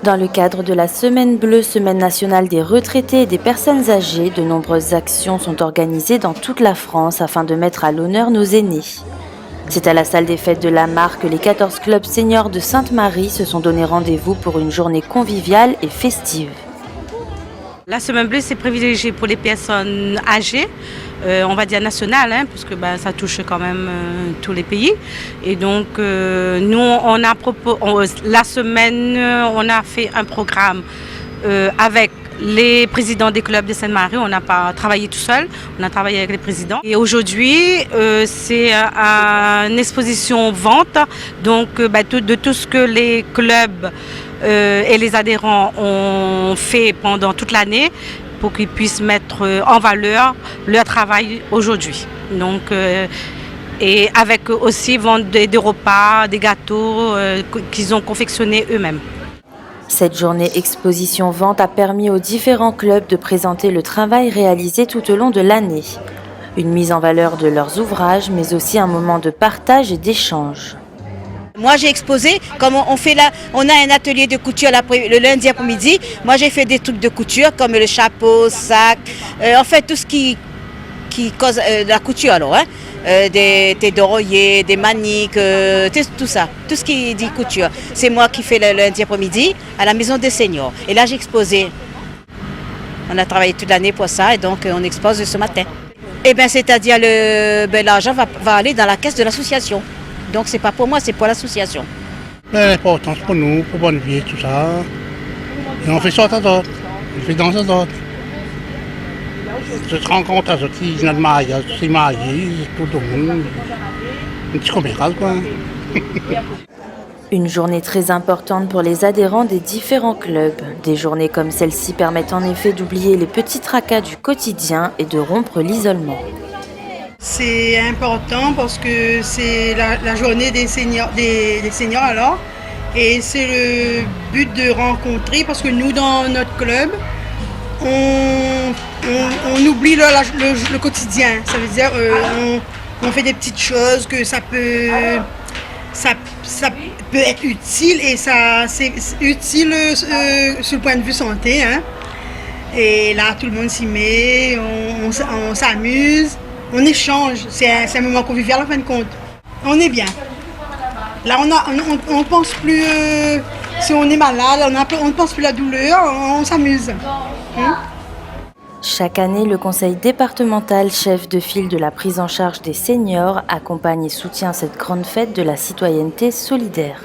Dans le cadre de la Semaine bleue, Semaine nationale des retraités et des personnes âgées, de nombreuses actions sont organisées dans toute la France afin de mettre à l'honneur nos aînés. C'est à la salle des fêtes de la Mare que les 14 clubs seniors de Sainte-Marie se sont donné rendez-vous pour une journée conviviale et festive. La Semaine bleue, c'est privilégié pour les personnes âgées, on va dire nationales, parce que ça touche quand même tous les pays. Et donc, nous, la semaine, on a fait un programme avec les présidents des clubs de Sainte-Marie. On n'a pas travaillé tout seul, on a travaillé avec les présidents. Et aujourd'hui, c'est une exposition vente donc, de tout ce que les clubs et les adhérents ont fait pendant toute l'année pour qu'ils puissent mettre en valeur leur travail aujourd'hui. Donc, et avec aussi vendre des repas, des gâteaux qu'ils ont confectionnés eux-mêmes. Cette journée exposition-vente a permis aux différents clubs de présenter le travail réalisé tout au long de l'année. Une mise en valeur de leurs ouvrages, mais aussi un moment de partage et d'échange. Moi j'ai exposé, comme on a un atelier de couture le lundi après-midi. Moi j'ai fait des trucs de couture comme le chapeau, sac, en fait tout ce qui cause la couture alors. Des d'oreillers, des maniques, tout ça, tout ce qui dit couture. C'est moi qui fais le lundi après-midi à la maison des seniors. Et là j'ai exposé. On a travaillé toute l'année pour ça et donc on expose ce matin. Et bien c'est-à-dire l'argent va aller dans la caisse de l'association. Donc c'est pas pour moi, c'est pour l'association. L'importance pour nous, pour bonne vie, tout ça. Et on fait ça à d'autres, on fait dans d'autres. Je te rends compte à ceux qui sont mariés, tous mariés, tout le monde. Un petit commerce, quoi. Une journée très importante pour les adhérents des différents clubs. Des journées comme celle-ci permettent en effet d'oublier les petits tracas du quotidien et de rompre l'isolement. C'est important parce que c'est la journée des seniors, des seniors alors. Et c'est le but de rencontrer parce que nous, dans notre club, on oublie le quotidien. Ça veut dire on fait des petites choses que ça peut être utile et c'est utile sur le point de vue santé. Et là, tout le monde s'y met, on s'amuse. On échange, c'est un moment convivial en fin de compte. On est bien. Là, on ne pense plus, si on est malade, on ne pense plus à la douleur, on s'amuse. Chaque année, le conseil départemental, chef de file de la prise en charge des seniors, accompagne et soutient cette grande fête de la citoyenneté solidaire.